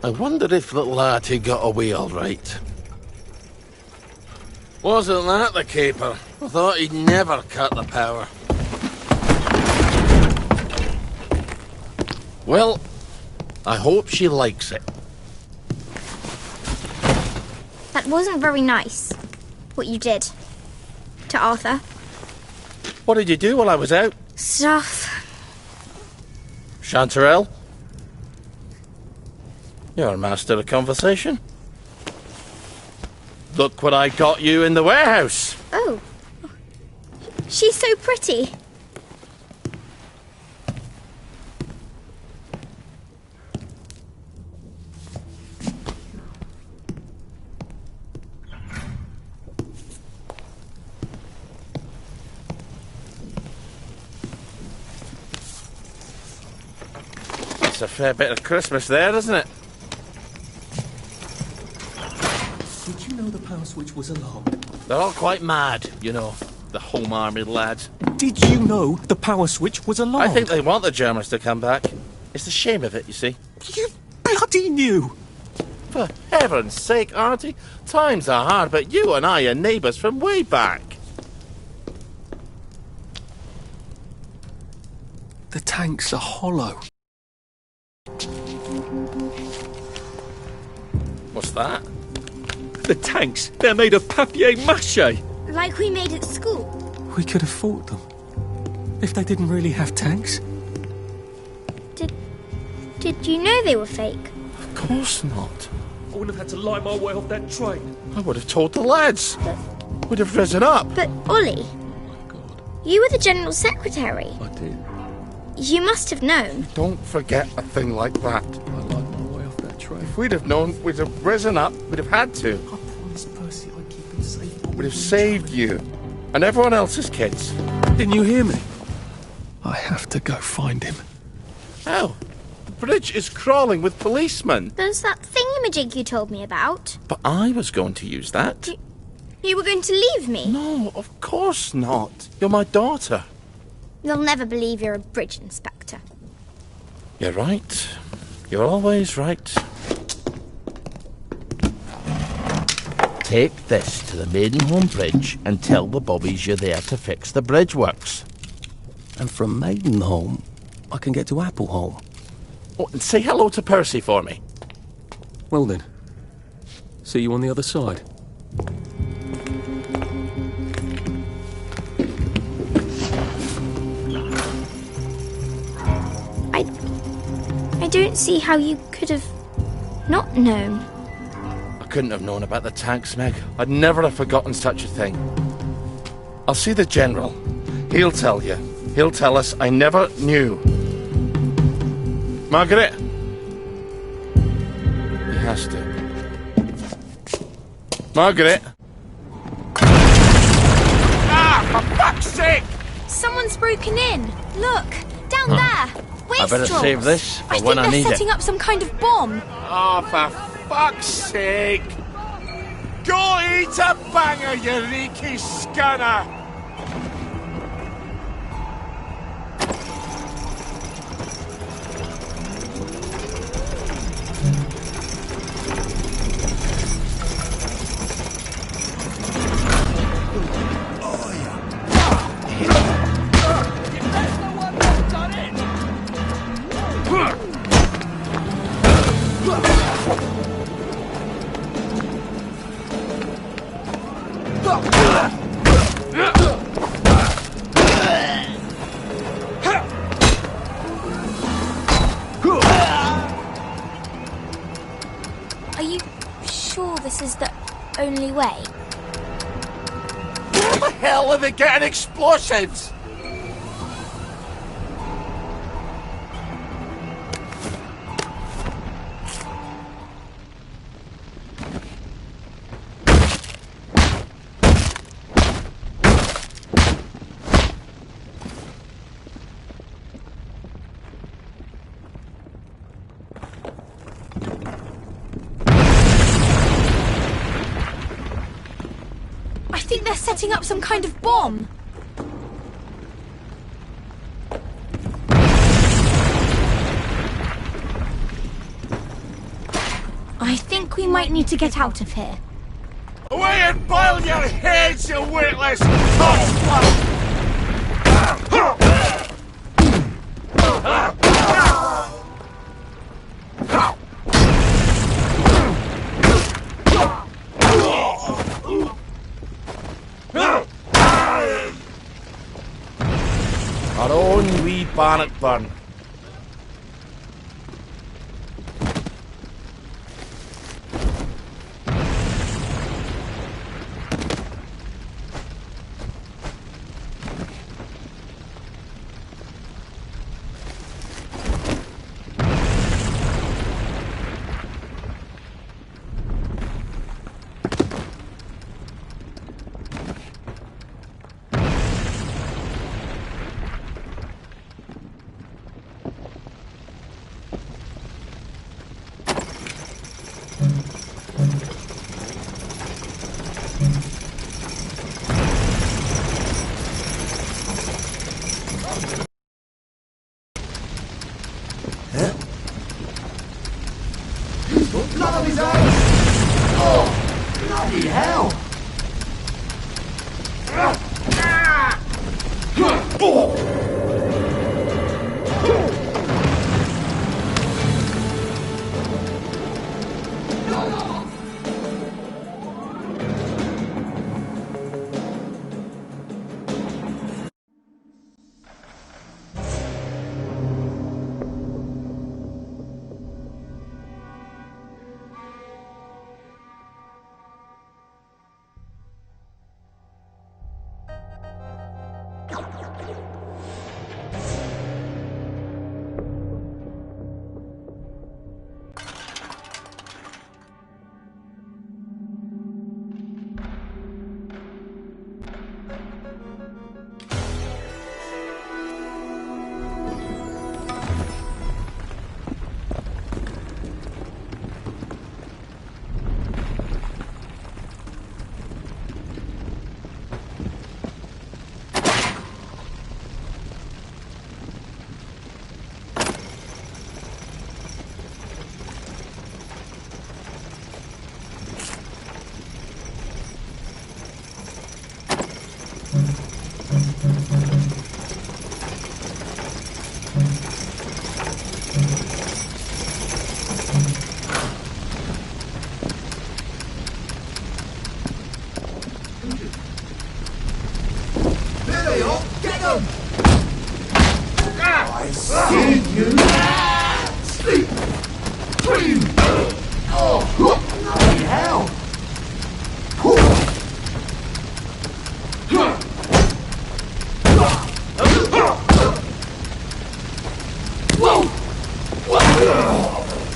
I wonder if little Artie got away all right. Wasn't that the caper? I thought he'd never cut the power. Well, I hope she likes it. That wasn't very nice, what you did to Arthur. What did you do while I was out? Stuff. Chanterelle? You're a master of conversation. Look what I got you in the warehouse. Oh. She's so pretty. It's a fair bit of Christmas there, isn't it? Did you know the power switch was alarmed? They're all quite mad, you know, the Home Army lads. Did you know the power switch was alarmed? I think they want the Germans to come back. It's the shame of it, you see. You bloody knew! For heaven's sake, Artie, times are hard, but you and I are neighbours from way back. The tanks are hollow. What's that? The tanks, they're made of papier-mâché. Like we made at school. We could have fought them. If they didn't really have tanks. Did you know they were fake? Of course not. I wouldn't have had to lie my way off that train. I would have told the lads. But Would have risen up. Ollie, Oh my God. you were the General Secretary. I did. You must have known. Don't forget a thing like that. I lied my way off that train. If we'd have known, we'd have risen up. We'd have had to. I promised Percy I'd keep him safe. We'd have saved you. And everyone else's kids. Didn't you hear me? I have to go find him. How? The bridge is crawling with policemen. There's that thingamajig you told me about. But I was going to use that. You were going to leave me? No, of course not. You're my daughter. They'll never believe you're a bridge inspector. You're right. You're always right. Take this to the Maidenholm Bridge and tell the bobbies you're there to fix the bridge works. And from Maidenholm, I can get to Appleholm. Oh, and say hello to Percy for me. Well then. See you on the other side. I don't see how you could have not known. I couldn't have known about the tanks, Meg. I'd never have forgotten such a thing. I'll see the General. He'll tell you. He'll tell us I never knew. Margaret? He has to. Margaret? Ah, for fuck's sake! Someone's broken in. Look, down there. I better save this for when I think need they're setting it. up some kind of bomb. Oh, for fuck's sake! Go eat a banger, you reeky scanner! Are you sure this is the only way? Where the hell are they getting explosives? I think they're setting up some kind of bomb. I think we might need to get out of here. Away and boil your heads, you weightless tossler! Our own wee Barnet burn. Blood on his hands! Oh, bloody hell!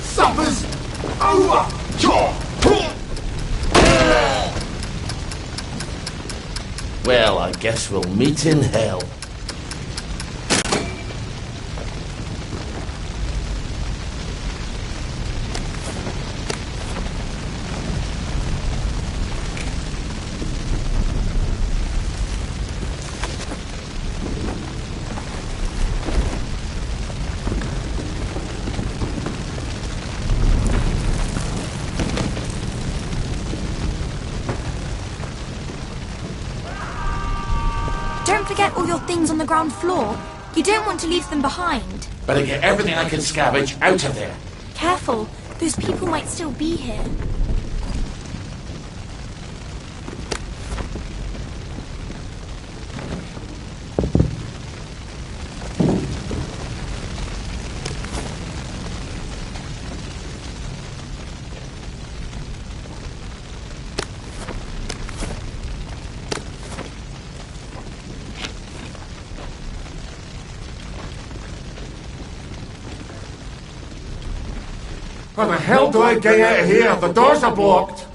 Supper's over! Well, I guess we'll meet in hell. forget all your things on the ground floor. You don't want to leave them behind. Better get everything I can scavenge out of there. Careful, those people might still be here. How the hell do I get out of here? The doors are blocked.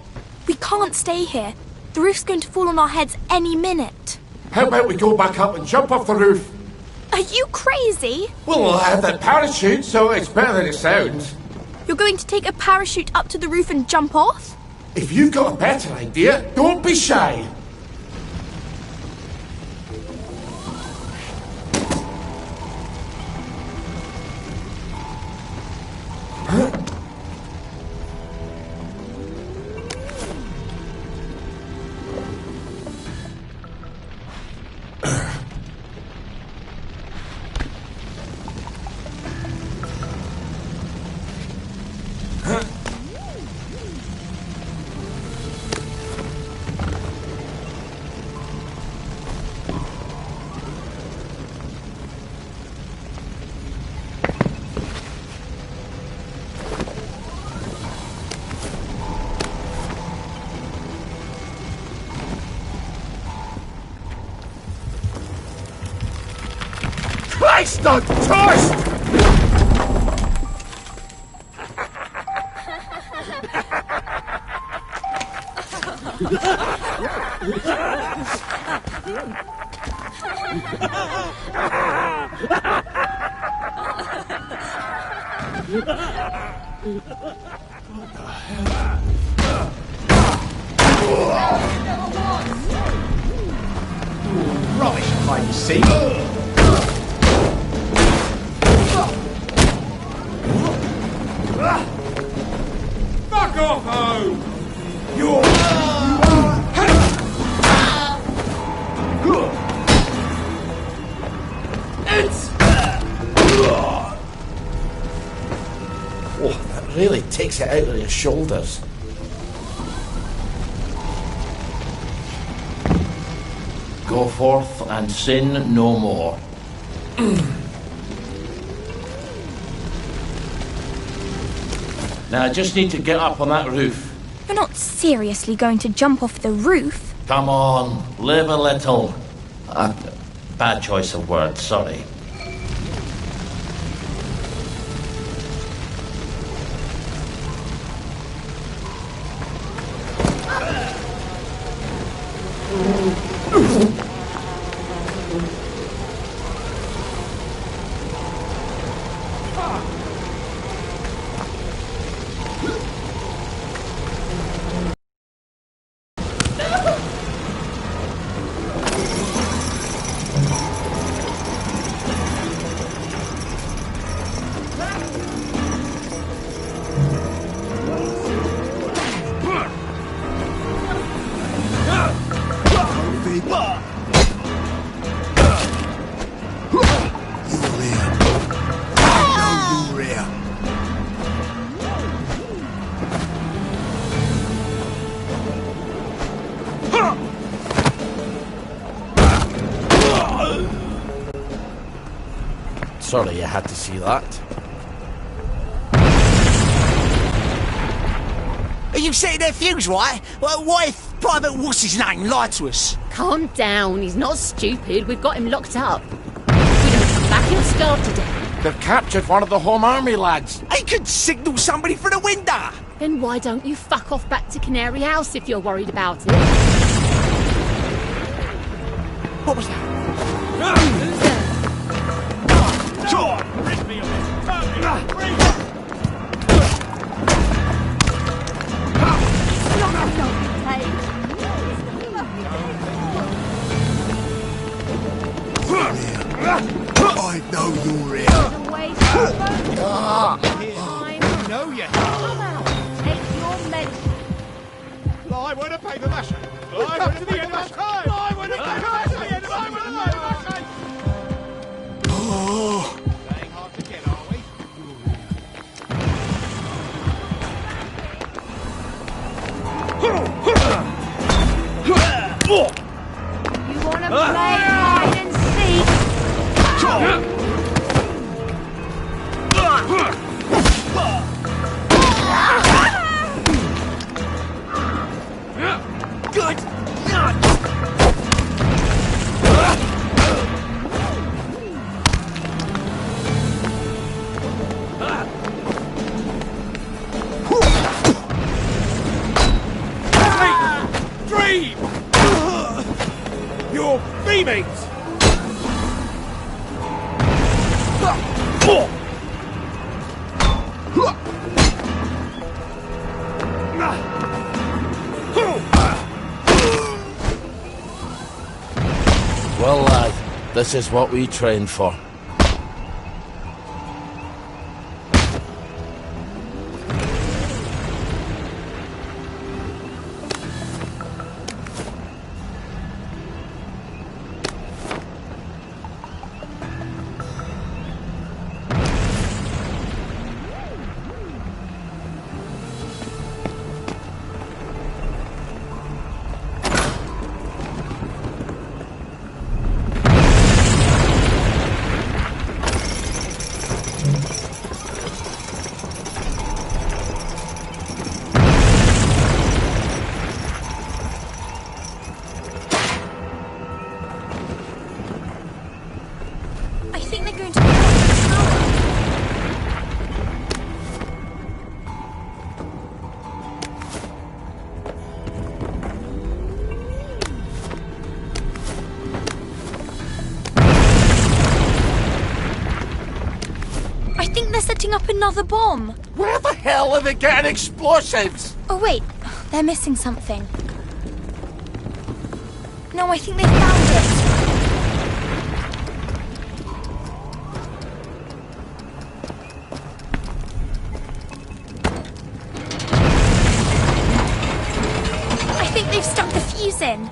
We can't stay here. The roof's going to fall on our heads any minute. How about we go back up and jump off the roof? Are you crazy? Well, I have that parachute, so it's better than it sounds. You're going to take a parachute up to the roof and jump off? If you've got a better idea, don't be shy. Christ on toast! Rubbish, mate, you see. Fuck off, ho! Oh, that really takes it out of your shoulders. Go forth and sin no more. Now I just need to get up on that roof. You're not seriously going to jump off the roof? Come on, live a little. Bad choice of words, sorry. Sorry you had to see that. Are you setting their fuse, right? Well, what if Private What's-His-Name lied to us? Calm down, he's not stupid. We've got him locked up. If we don't come back, he'll starve to death. They've captured one of the Home Army lads. He could signal somebody through the window. Then why don't you fuck off back to Canary House if you're worried about it? What was that? Who's there? I know you're here. I know you. Come out, take your medicine. Fly, where to pay the lasher? Fly, where to the end of our time? Fly, where to pay the lasher? Good. Dream! You're beaming! Well, lad, this is what we trained for. I think they're going to blow up the tower. I think they're setting up another bomb. Where the hell are they getting explosives? Oh wait, they're missing something. No, I think they found it. I think they've stuck the fuse in.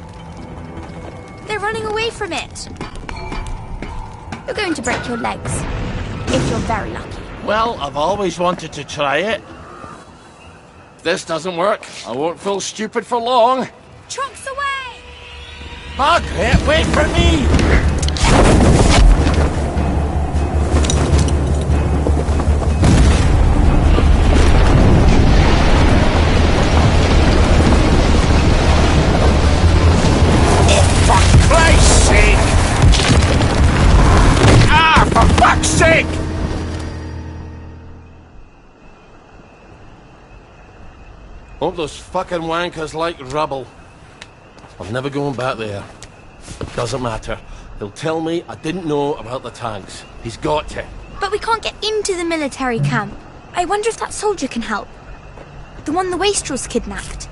They're running away from it. You're going to break your legs, if you're very lucky. Well, I've always wanted to try it. If this doesn't work, I won't feel stupid for long. Trucks away! Margaret, wait for me! For Christ's sake! Ah, for fuck's sake! Hope those fucking wankers like rubble. I'm never going back there. Doesn't matter. He'll tell me I didn't know about the tanks. He's got to. But we can't get into the military camp. I wonder if that soldier can help. The one the wastrels kidnapped.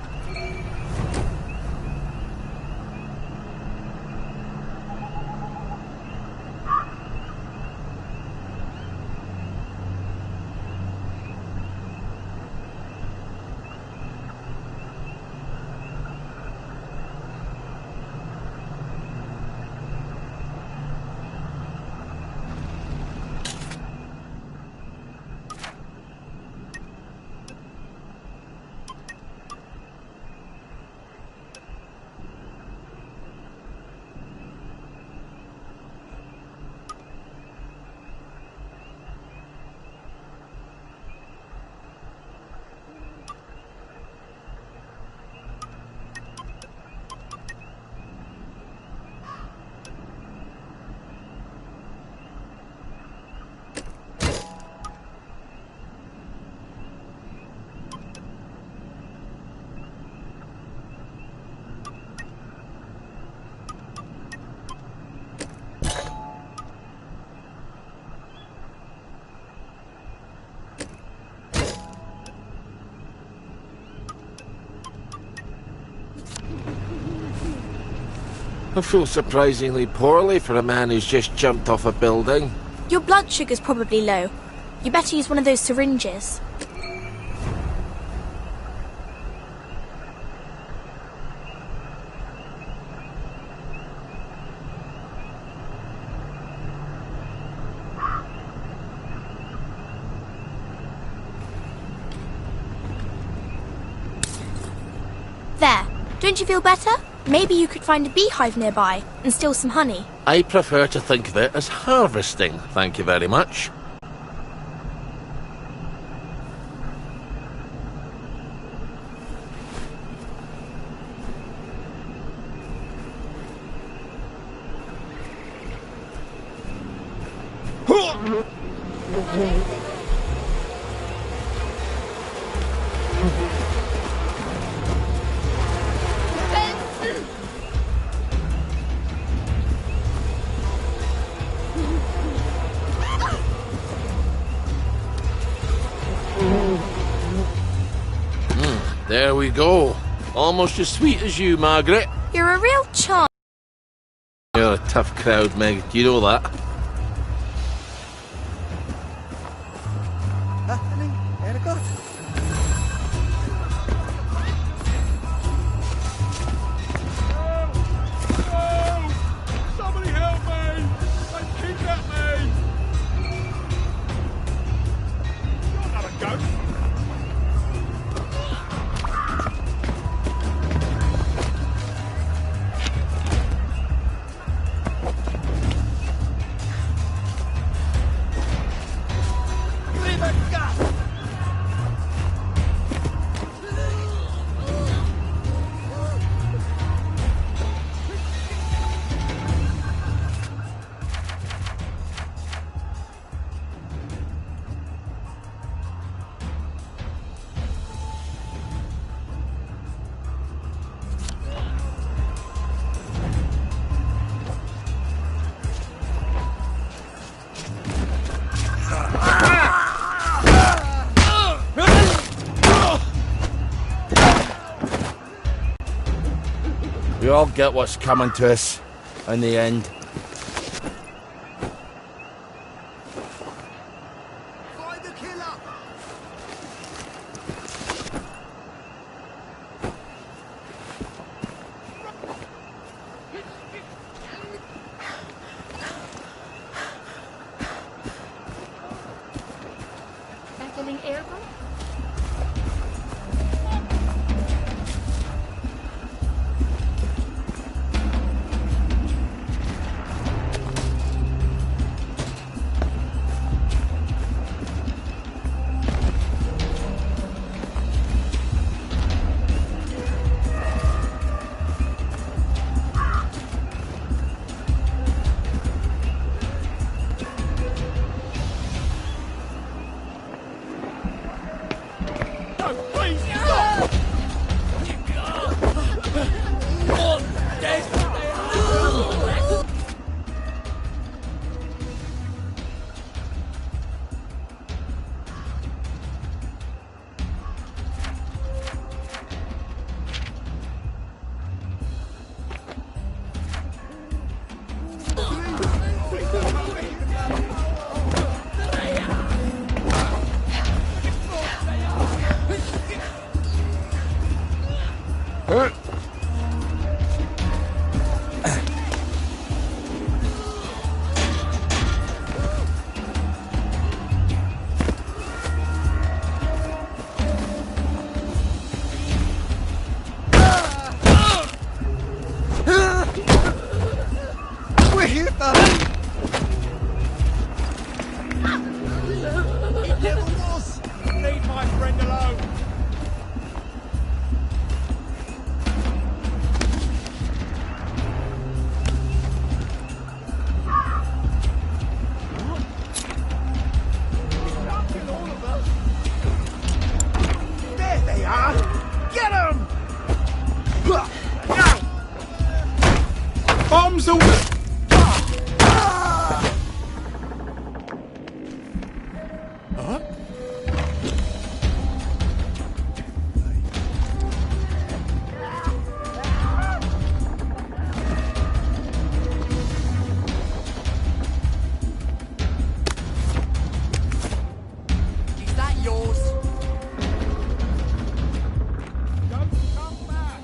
I feel surprisingly poorly for a man who's just jumped off a building. Your blood sugar's probably low. You better use one of those syringes. There. Don't you feel better? Maybe you could find a beehive nearby and steal some honey. I prefer to think of it as harvesting, thank you very much. There we go. Almost as sweet as you, Margaret. You're a real charm. You're a tough crowd, Meg. Do you know that? Somebody help me! They kidnapped me! You're not a ghost! We all get what's coming to us in the end. Find the killer! Battling airborne? Leave my friend alone! There they are! Get them! Bombs away! Is that yours? Don't come back!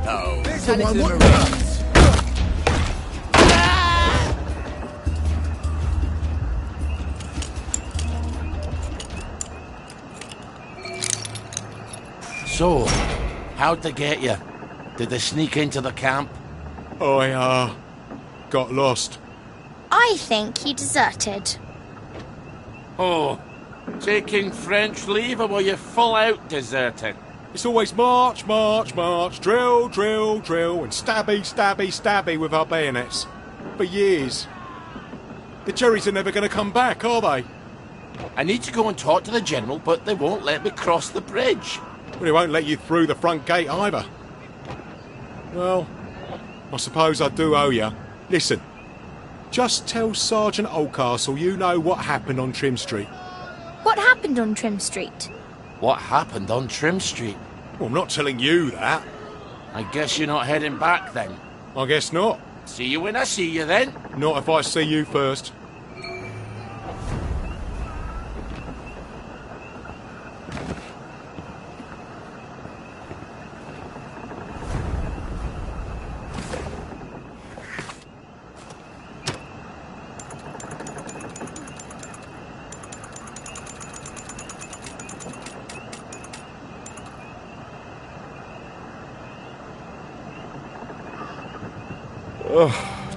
Oh, There's tell the it one to the what- Marines. So, how'd they get you? Did they sneak into the camp? I, got lost. I think he deserted. Oh, taking French leave, or were you full out deserting? It's always march, march, march, drill, drill, drill, and stabby, stabby, stabby with our bayonets. For years. The Cherries are never going to come back, are they? I need to go and talk to the General, but they won't let me cross the bridge. Well, they won't let you through the front gate either. Well, I suppose I do owe you. Listen, just tell Sergeant Oldcastle you know what happened on Trim Street. What happened on Trim Street? What happened on Trim Street? Well, I'm not telling you that. I guess you're not heading back then. I guess not. See you when I see you then. Not if I see you first.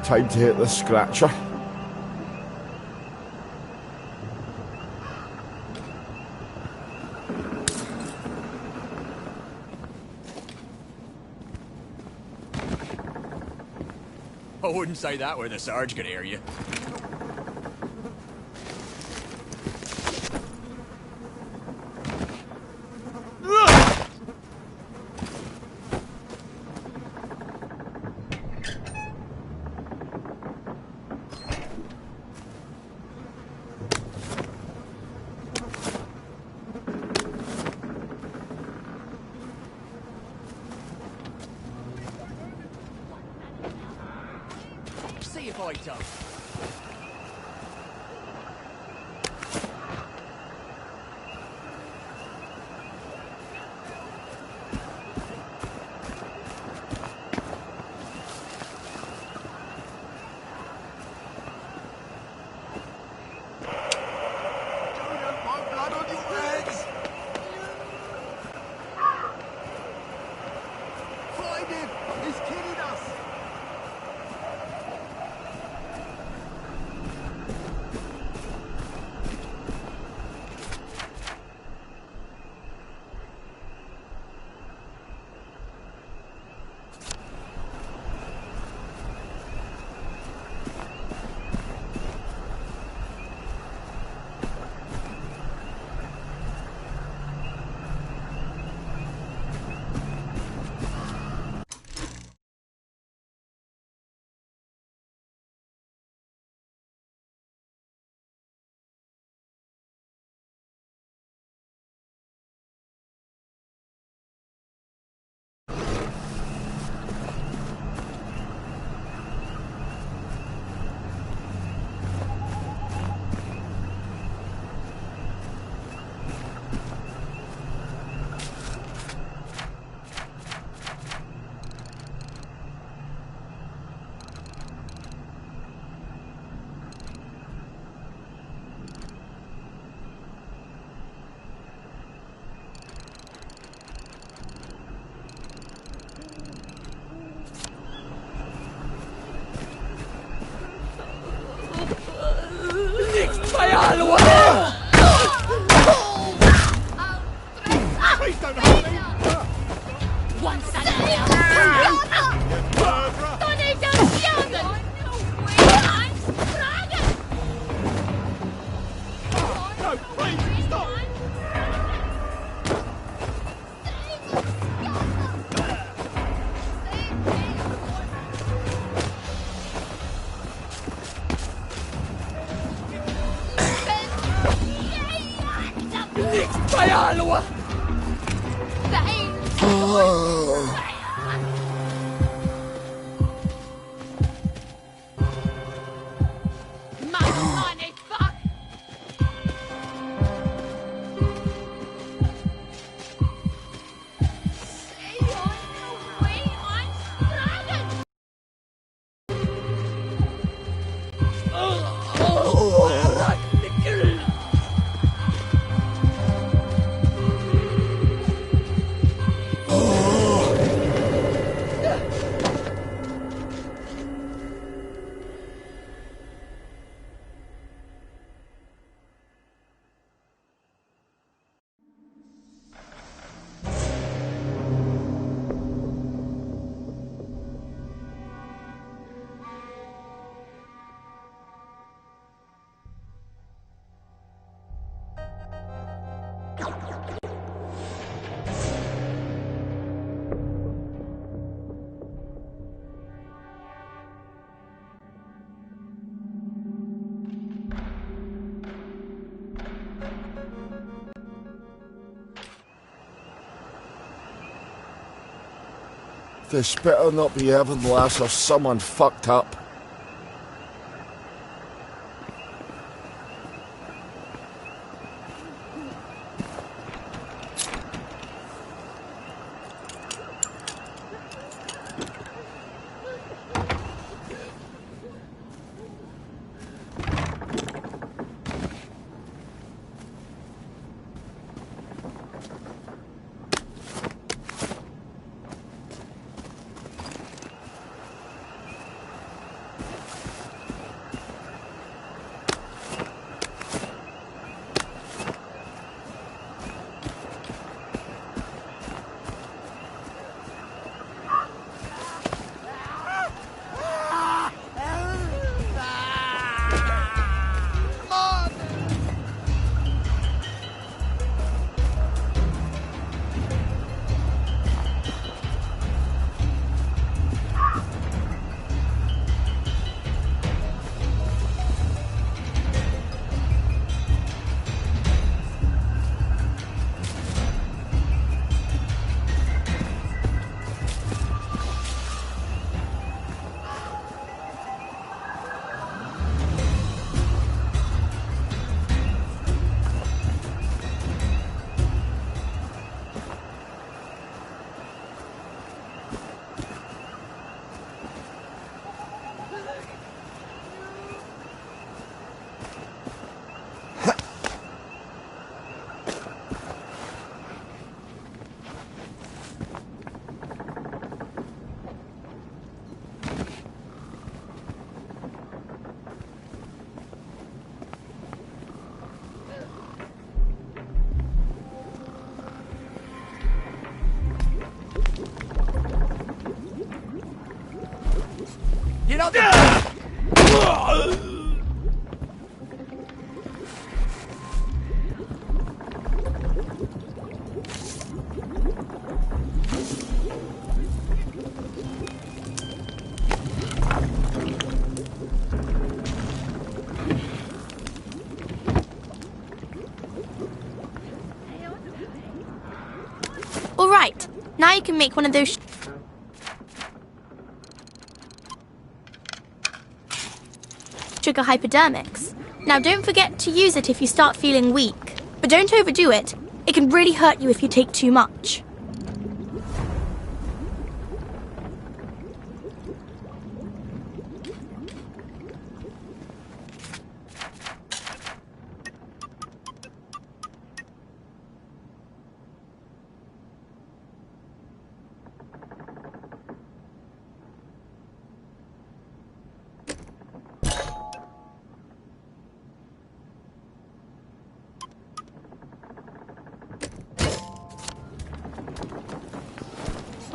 Time to hit the scratcher. I wouldn't say that where the Sarge could hear you. See if I don't. This better not be Evan, lass, or someone fucked up. You know All right, now you can make one of those sugar hypodermics. Now don't forget to use it if you start feeling weak, but don't overdo it. It can really hurt you if you take too much.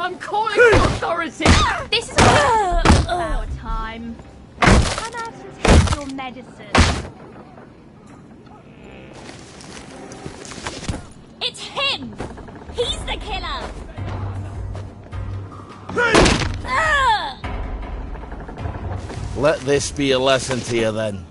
I'm calling the authorities! This is Our time. Come out and take your medicine. It's him! He's the killer! Let this be a lesson to you then.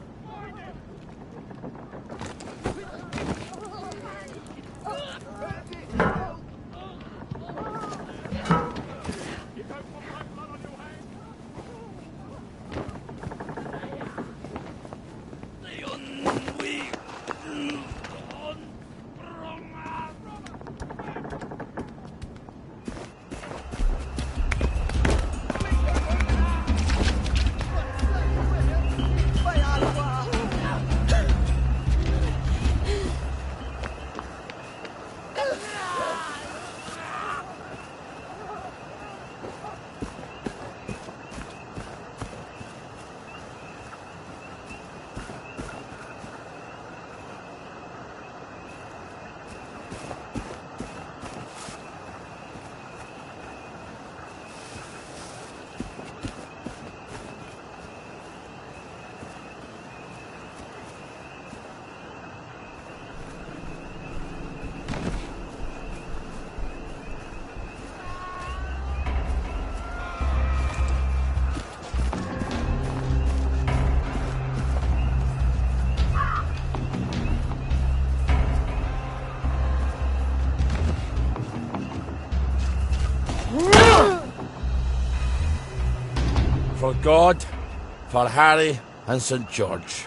For God, for Harry and St. George.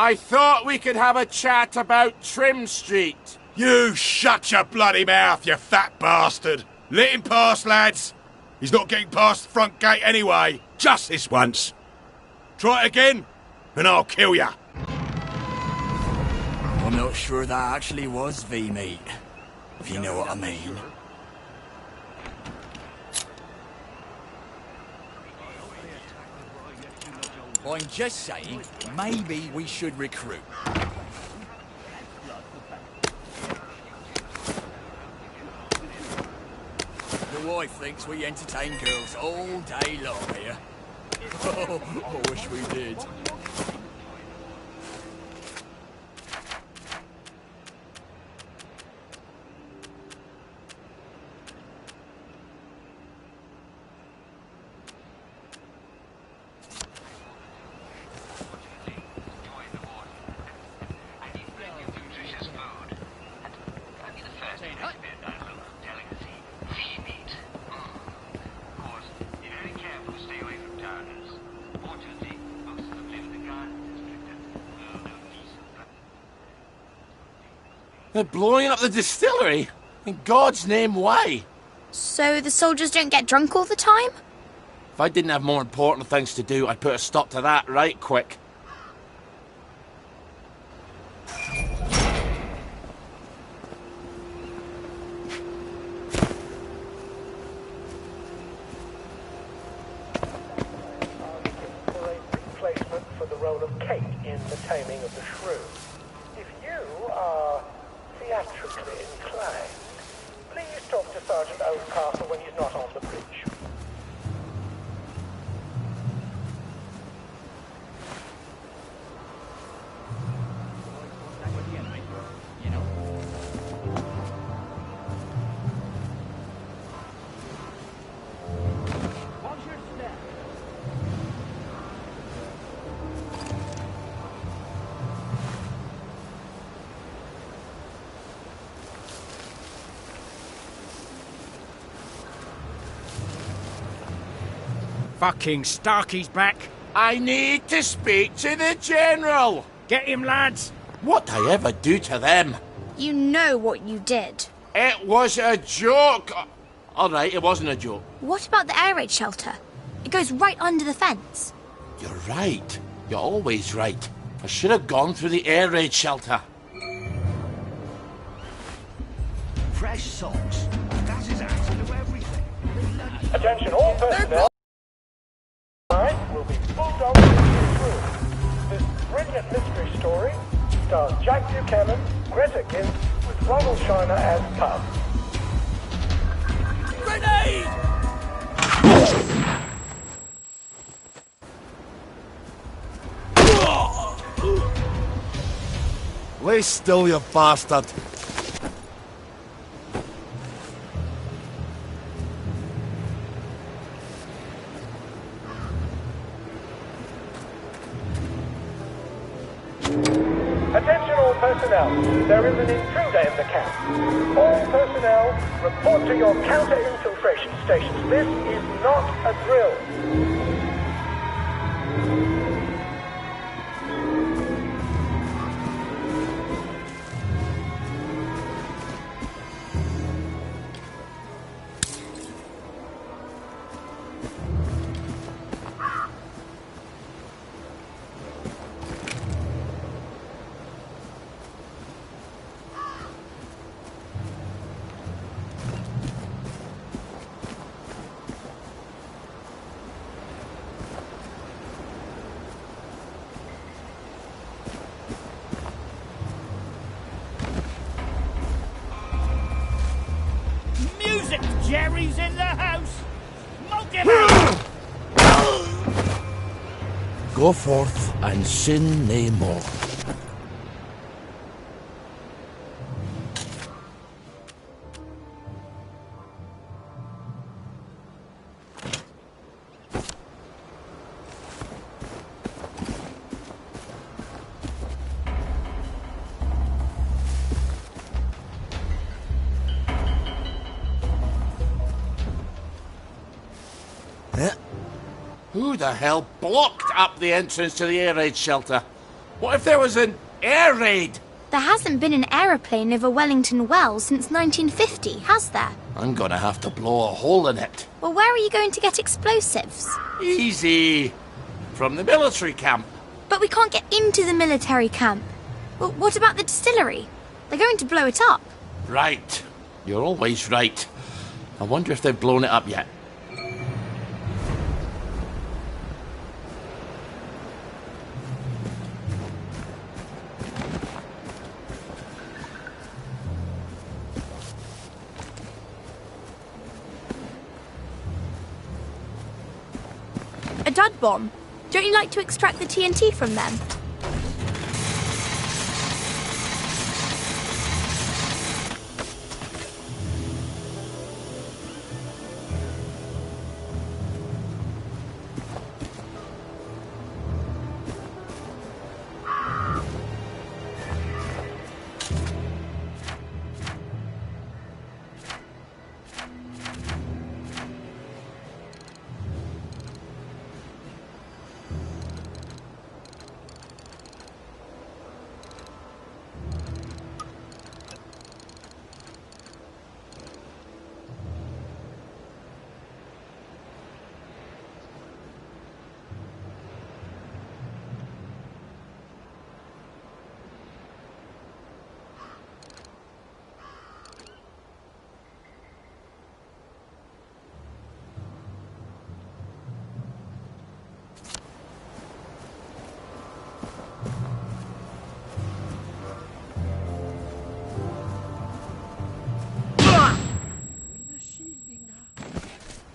I thought we could have a chat about Trim Street. You shut your bloody mouth, you fat bastard! Let him pass, lads! He's not getting past the front gate anyway. Just this once. Try it again, and I'll kill ya. I'm not sure that actually was V-meat, if you know what I mean. I'm just saying, maybe we should recruit. The wife thinks we entertain girls all day long here. Oh, I wish we did. They're blowing up the distillery? In God's name, why? So the soldiers don't get drunk all the time? If I didn't have more important things to do, I'd put a stop to that right quick. Replacement for the role of Kate in The Taming of the Shrew. If you are theatrically inclined, please talk to Sergeant Oldcastle when he's not on the bridge. Fucking Starkey's back. I need to speak to the General. Get him, lads. What'd I ever do to them? You know what you did. It was a joke. All right, it wasn't a joke. What about the air raid shelter? It goes right under the fence. You're right. You're always right. I should have gone through the air raid shelter. Fresh socks. That is answer to everything. Attention all personnel. Will be bulldogged through. This brilliant mystery story stars Jack Buchanan, Greta Gint, with Ronald Shiner as Pub. Grenade! Stay still, you bastard. Attention all personnel. There is an intruder in the camp. All personnel, report to your counter-infiltration stations. This is not a drill. Music! Jerry's in the house! Smoke him out! Go forth and sin nae more. Who the hell blocked up the entrance to the air raid shelter? What if there was an air raid? There hasn't been an aeroplane over Wellington Wells since 1950, has there? I'm gonna have to blow a hole in it. Well, where are you going to get explosives? Easy. From the military camp. But we can't get into the military camp. Well, what about the distillery? They're going to blow it up. Right. You're always right. I wonder if they've blown it up yet. A dud bomb? Don't you like to extract the TNT from them?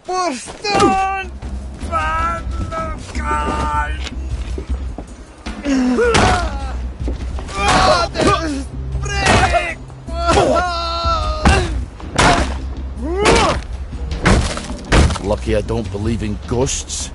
Boston! Van Lucky I don't believe in ghosts.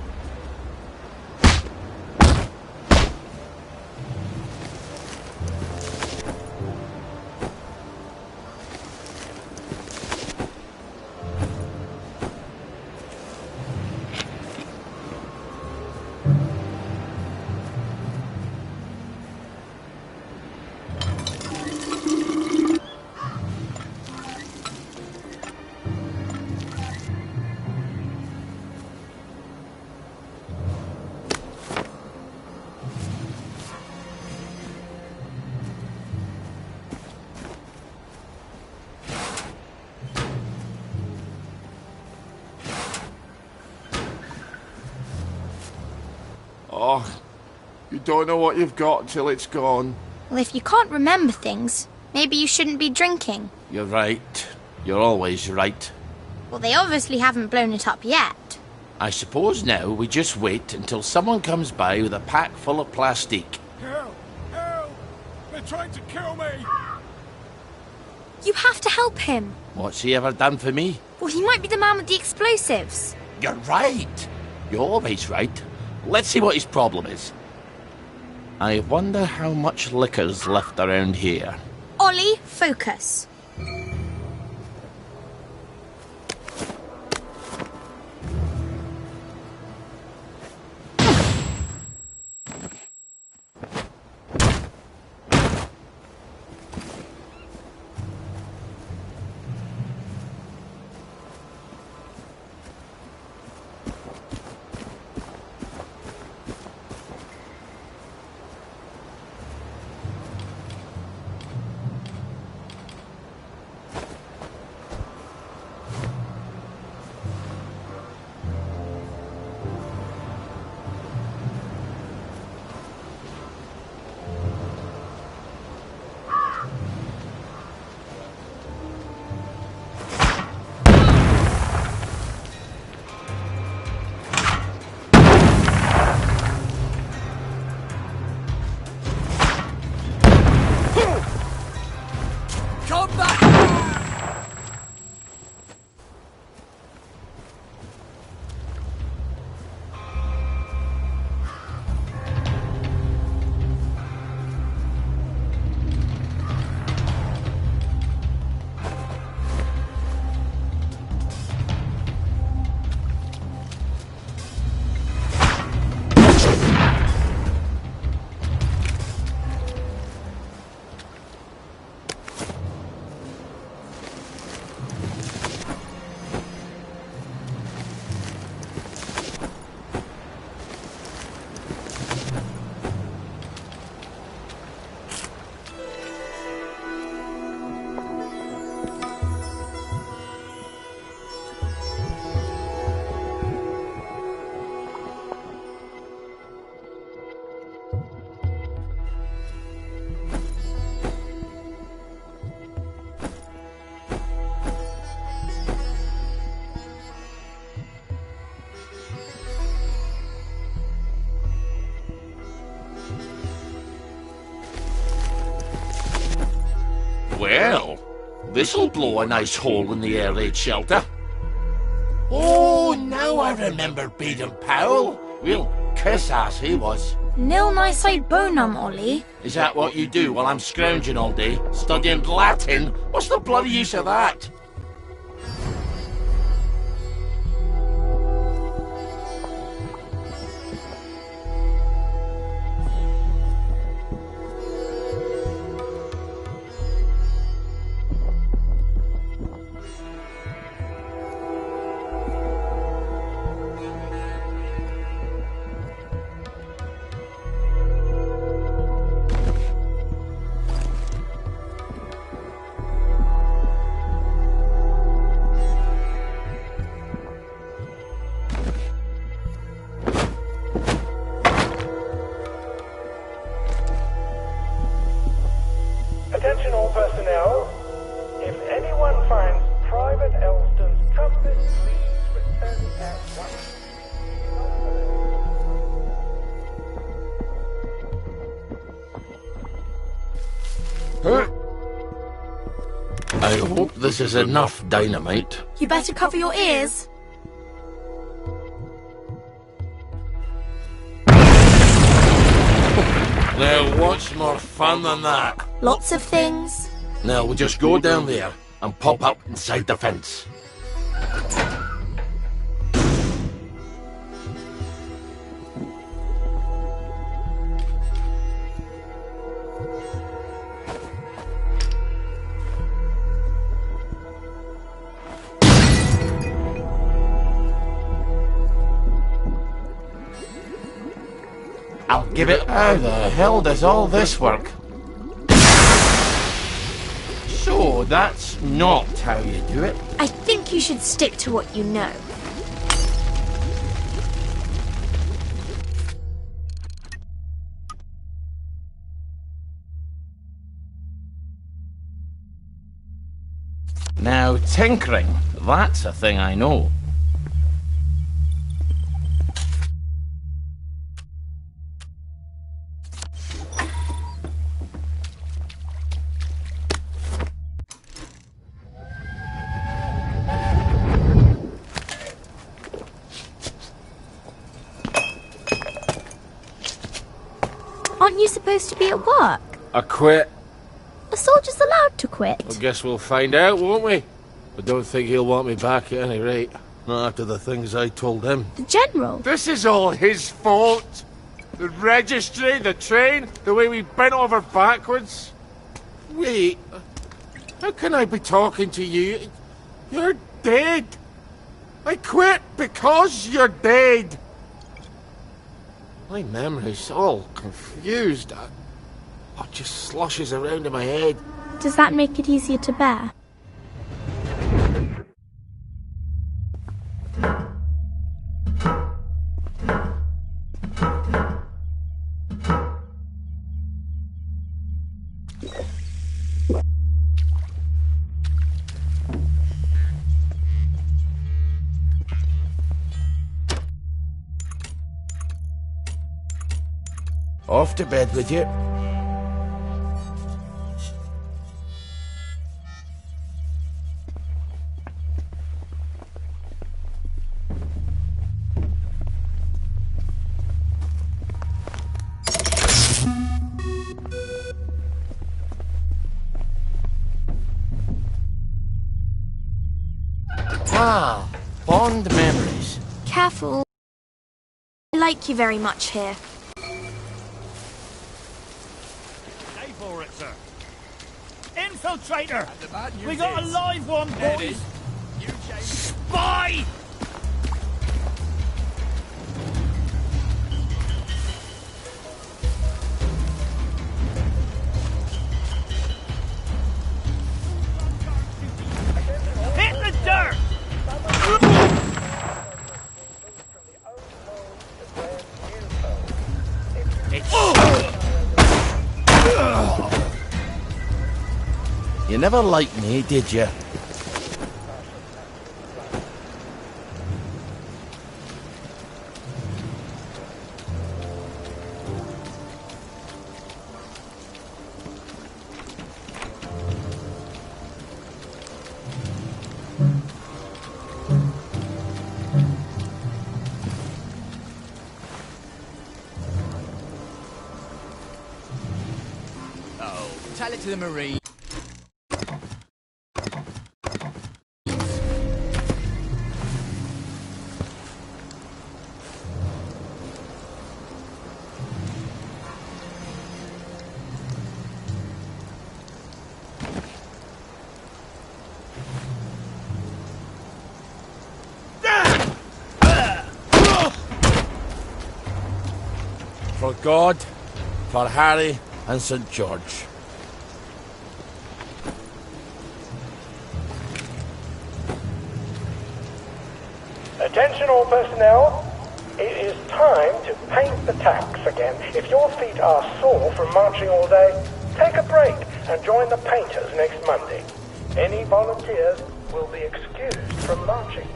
Oh, you don't know what you've got till it's gone. Well, if you can't remember things, maybe you shouldn't be drinking. You're right. You're always right. Well, they obviously haven't blown it up yet. I suppose now we just wait until someone comes by with a pack full of plastique. Help! Help! They're trying to kill me! You have to help him. What's he ever done for me? Well, he might be the man with the explosives. You're right. You're always right. Let's see what his problem is. I wonder how much liquor's left around here. Ollie, focus. Come back! Well, this'll blow a nice hole in the air raid shelter. Oh, now I remember Baden Powell. Real kiss-ass he was. Nil nisi bonum, Ollie. Is that what you do while I'm scrounging all day, studying Latin? What's the bloody use of that? Attention all personnel. If anyone finds Private Elston's compass, please return it at once. I hope this is enough dynamite. You better cover your ears. Now, what's more fun than that? Lots of things. Now, we'll just go down there and pop up inside the fence. I'll give it... How the hell does all this work? So, that's not how you do it. I think you should stick to what you know. Now, tinkering, that's a thing I know. you supposed to be at work? I quit. A soldier's allowed to quit. I guess we'll find out, won't we? I don't think he'll want me back at any rate. Not after the things I told him. The General? This is all his fault. The registry, the train, the way we bent over backwards. Wait. How can I be talking to you? You're dead. I quit because you're dead. My memory's all confused. It just sloshes around in my head. Does that make it easier to bear? Off to bed with you. Ah, fond memories. Careful. I like you very much here. Stay for it, sir. Infiltrator! We got a live one, boys! Spy! Hit the dirt! You never liked me, did you? Oh, tell it to the Marine. For God, for Harry and St. George. Attention all personnel. It is time to paint the tacks again. If your feet are sore from marching all day, take a break and join the painters next Monday. Any volunteers will be excused from marching.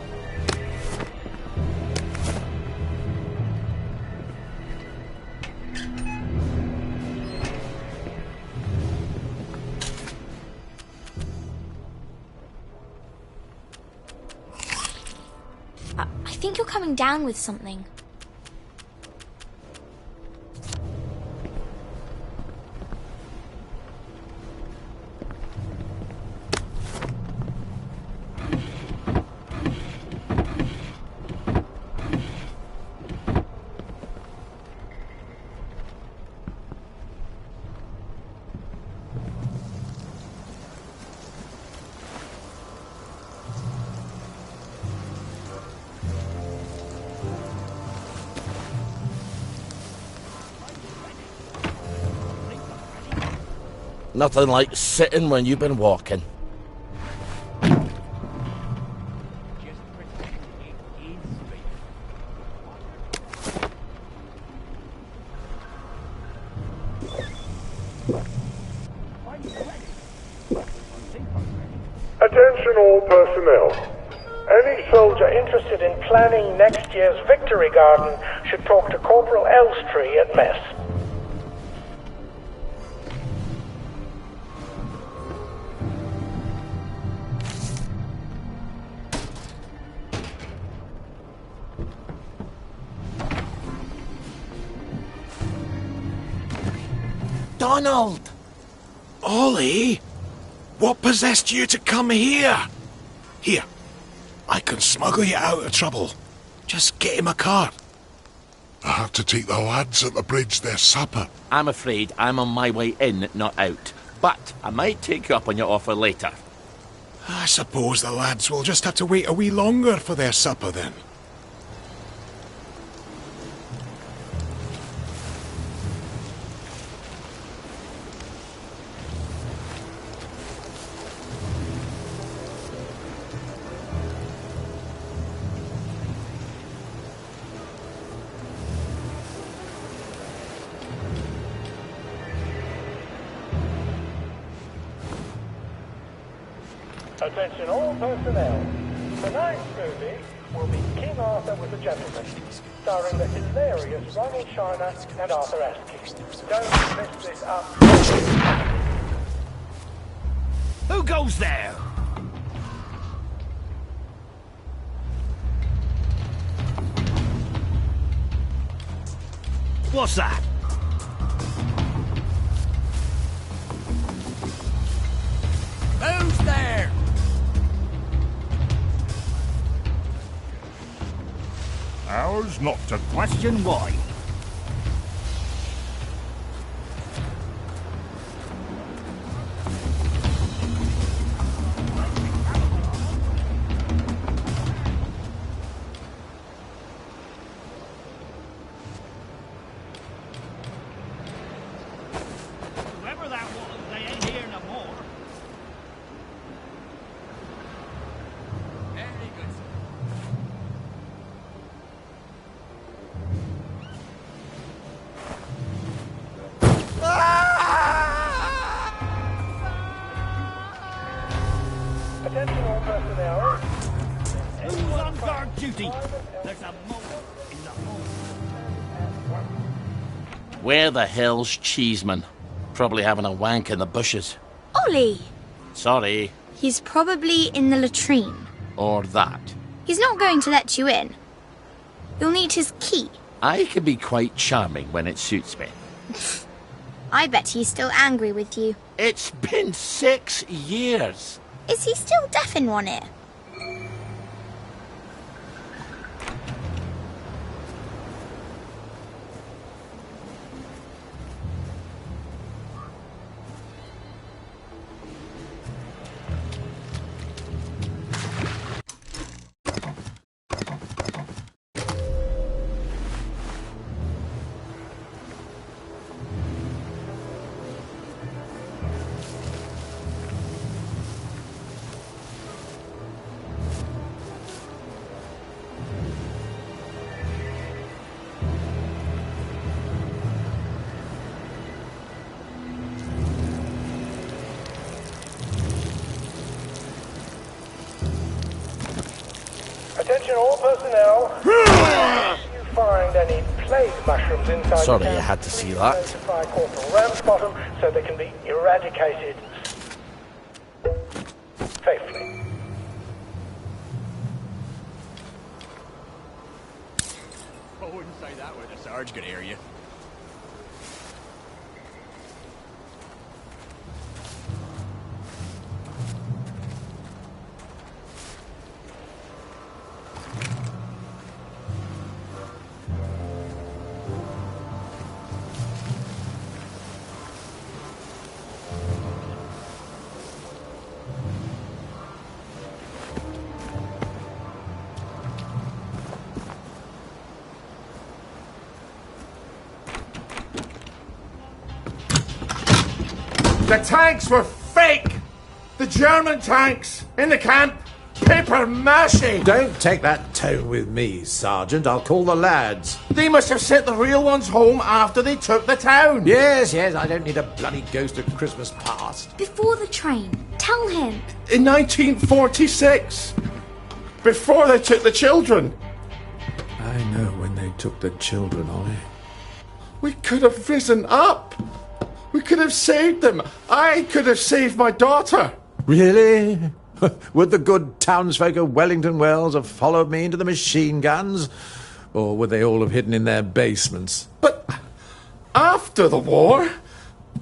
I think you're coming down with something. Nothing like sitting when you've been walking. Attention all personnel. Any soldier interested in planning next year's Victory Garden should talk to Corporal Elstree at mess. MacDonald! Ollie, what possessed you to come here? Here, I can smuggle you out of trouble. Just get him a cart. I have to take the lads at the bridge their supper. I'm afraid I'm on my way in, not out. But I might take you up on your offer later. I suppose the lads will just have to wait a wee longer for their supper then. Attention all personnel. Tonight's movie will be King Arthur was a Gentleman, starring the hilarious Ronald China and Arthur Askey. Don't miss this up. Who goes there? What's that? Who's there? Ours not to question why. Whoever that was, they ain't here no more. Very good. Attention all personnel. Who's on guard duty? There's a mole in the hole. Where the hell's Cheeseman? Probably having a wank in the bushes. Ollie! Sorry. He's probably in the latrine. Or that. He's not going to let you in. You'll need his key. I can be quite charming when it suits me. I bet he's still angry with you. It's been 6 years. Is he still deaf in one ear? Attention all personnel. If you find any plague mushrooms inside Sorry the you camp, had to see please that. notify Corporal Ramsbottom so they can be eradicated safely. I wouldn't say that where the Sarge could hear you. The tanks were fake! The German tanks in the camp! Paper mache! Don't take that tone with me, Sergeant. I'll call the lads. They must have sent the real ones home after they took the town! Yes, I don't need a bloody ghost of Christmas past. Before the train. Tell him. In 1946! Before they took the children! I know when they took the children, Ollie. We could have risen up! We could have saved them! I could have saved my daughter! Really? Would the good townsfolk of Wellington Wells have followed me into the machine guns? Or would they all have hidden in their basements? But after the war,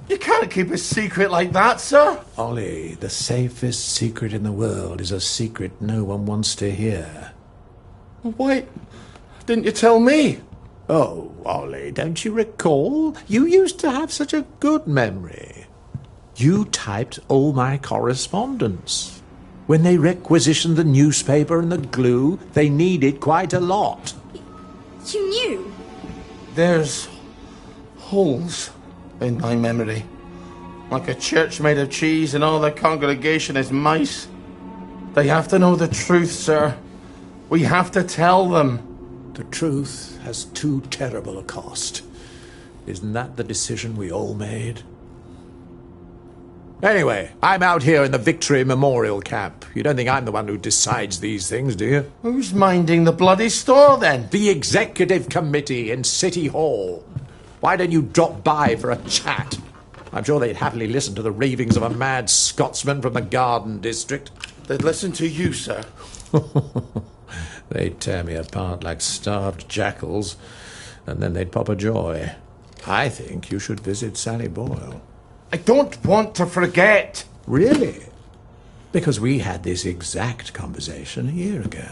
You can't keep a secret like that, sir. Ollie, the safest secret in the world is a secret no one wants to hear. Why didn't you tell me? Oh, Ollie, don't you recall? You used to have such a good memory. You typed all my correspondence. When they requisitioned the newspaper and the glue, they needed quite a lot. You knew? There's holes in my memory. Like a church made of cheese and all the congregation is mice. They have to know the truth, sir. We have to tell them. The truth has too terrible a cost. Isn't that the decision we all made? Anyway, I'm out here in the Victory Memorial Camp. You don't think I'm the one who decides these things, do you? Who's minding the bloody store, then? The Executive Committee in City Hall. Why don't you drop by for a chat? I'm sure they'd happily listen to the ravings of a mad Scotsman from the Garden District. They'd listen to you, sir. They'd tear me apart like starved jackals, and then they'd pop a joy. I think you should visit Sally Boyle. I don't want to forget. Really? Because we had this exact conversation a year ago.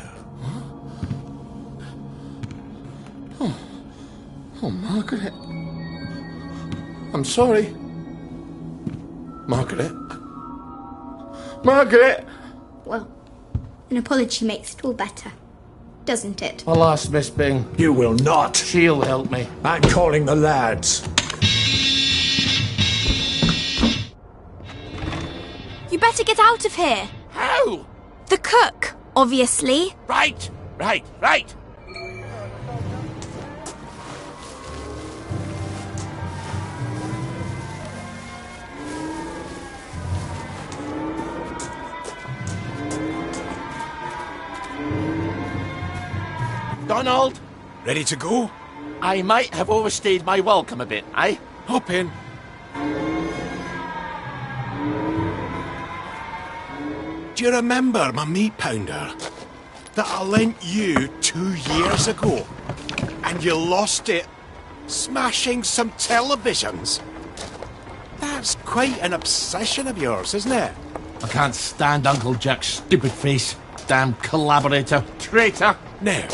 Oh, Margaret. I'm sorry. Margaret. Margaret! Well, an apology makes it all better, doesn't it? I'll ask Miss Bing. You will not. She'll help me. I'm calling the lads. You better get out of here. How? The cook, obviously. Right. Donald! Ready to go? I might have overstayed my welcome a bit, eh? Hop in. Do you remember my meat pounder that I lent you 2 years ago? And you lost it smashing some televisions? That's quite an obsession of yours, isn't it? I can't stand Uncle Jack's stupid face. Damn collaborator. Traitor. Now,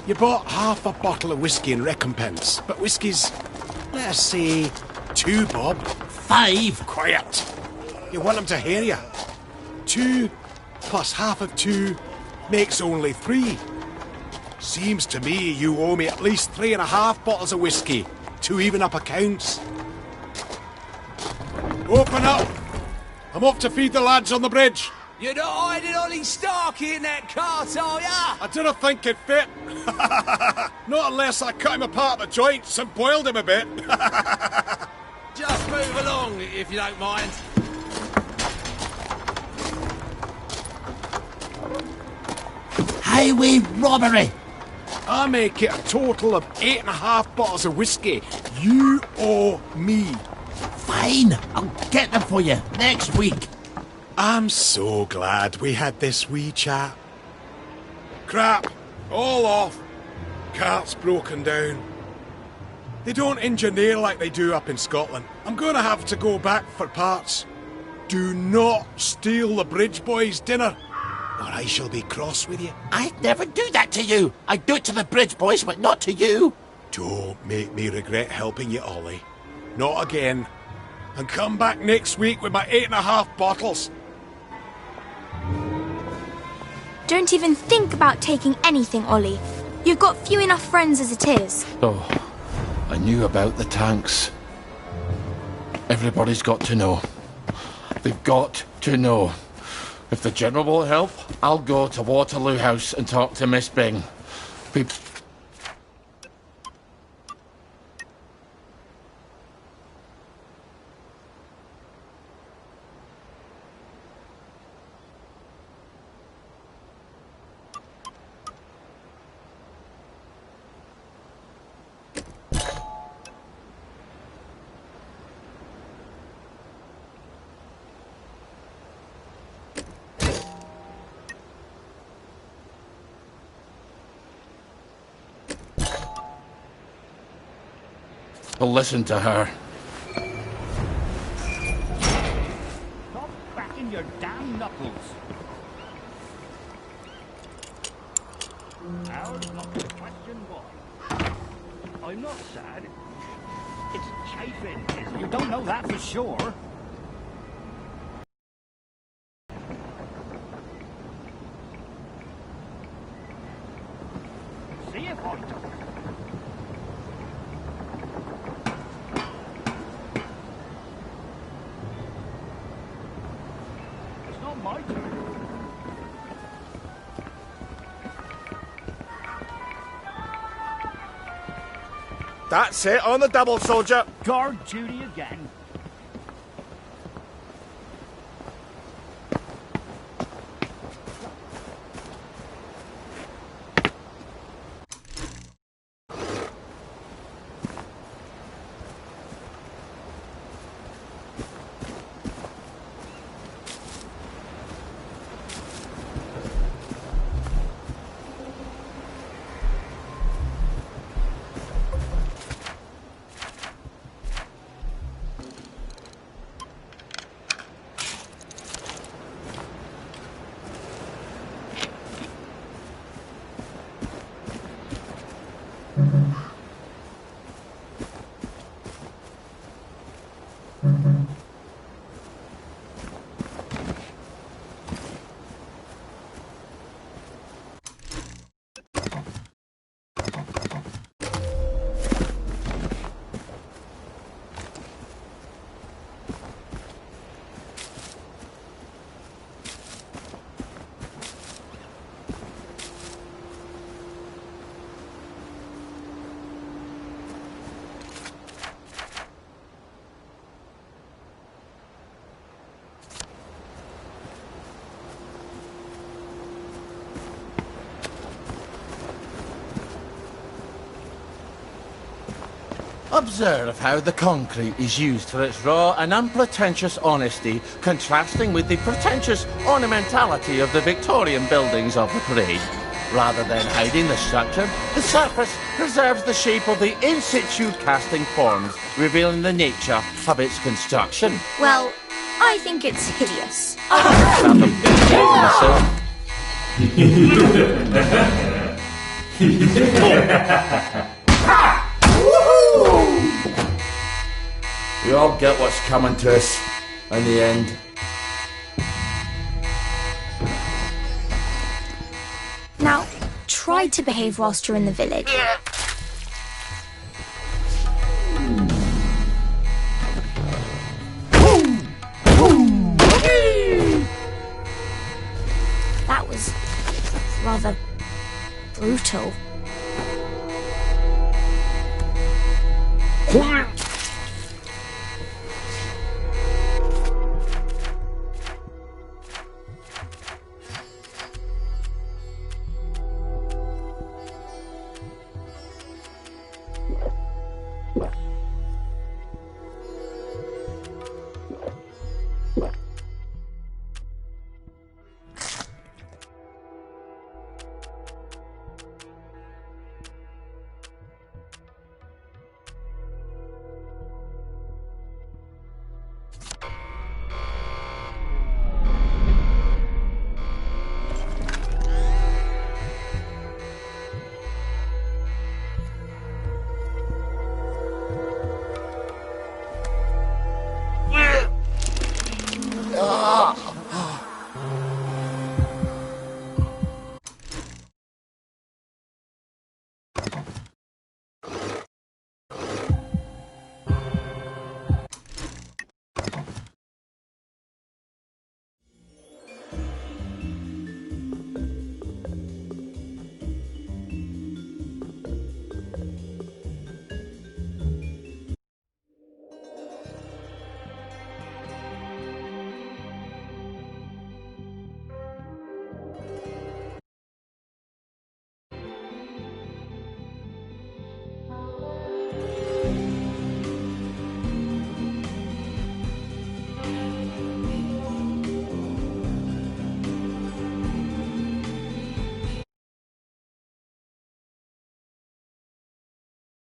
you bought half a bottle of whiskey in recompense, but whiskey's, let's say, 2 bob. 5. Quiet. You want him to hear you. 2 plus half of 2 makes only 3. Seems to me you owe me at least 3.5 bottles of whiskey to even up accounts. Open up! I'm off to feed the lads on the bridge. You're not hiding Ollie Starkey in that cart, are ya? I didn't think it fit. Not unless I cut him apart at the joints and boiled him a bit. Just move along, if you don't mind. Highway robbery! I make it a total of 8.5 bottles of whiskey. You owe me. Fine, I'll get them for you next week. I'm so glad we had this wee chat. Crap, all off. Cart's broken down. They don't engineer like they do up in Scotland. I'm going to have to go back for parts. Do not steal the bridge boys' dinner, or I shall be cross with you. I'd never do that to you. I'd do it to the bridge boys, but not to you. Don't make me regret helping you, Ollie. Not again. And come back next week with my 8.5 bottles. Don't even think about taking anything, Ollie. You've got few enough friends as it is. Oh, I knew about the tanks. Everybody's got to know. They've got to know. If the General will help, I'll go to Waterloo House and talk to Miss Bing. I'll listen to her. your damn knuckles. Ours not the question why. I'm not sad. It's chafing. You don't know that for sure. See if I don't. It's not my turn. That's it, on the double, soldier. Guard duty again. Observe how the concrete is used for its raw and unpretentious honesty, contrasting with the pretentious ornamentality of the Victorian buildings of the parade. Rather than hiding the structure, the surface preserves the shape of the in-situ casting forms, revealing the nature of its construction. Well, I think it's hideous. We all get what's coming to us in the end. Now, try to behave whilst you're in the village. That was rather brutal.